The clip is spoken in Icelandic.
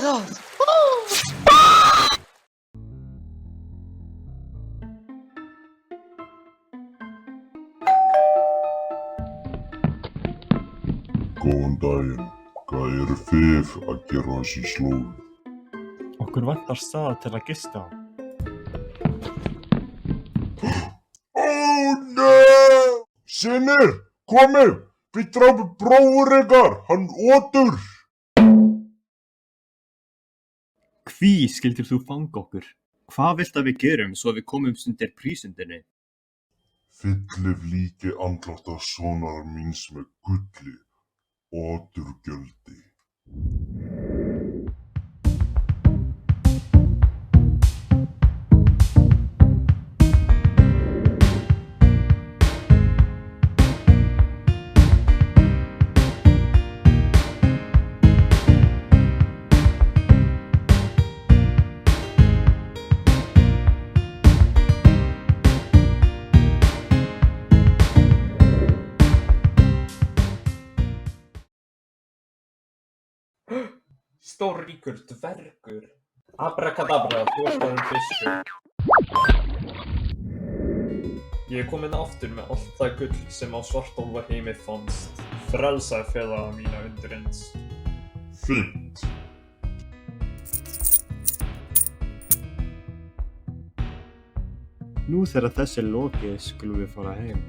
god! Góðan daginn. Hvað eru þið að gera á þessum slóðum? Okkur vantar stað til að gista á. Oh no! Synir, komið! Við drápum bróður ykkar, hann Otur! Hví skildir þú fanga okkur? Hvað vilt að við gerum svo við komumst undir prísundinni? Fyllið líki andláta sonar míns með gulli, Oturgjöldi. Stórríkur dvergur. Abrakadabra, þú ert orðinn fiskur. Ég er kominn aftur með allt það gull sem á Svartálfaheimi fannst. Frelsaði félaga mína undireins. Fínt. Nú þegar þessi er lokið skulum við fara heim.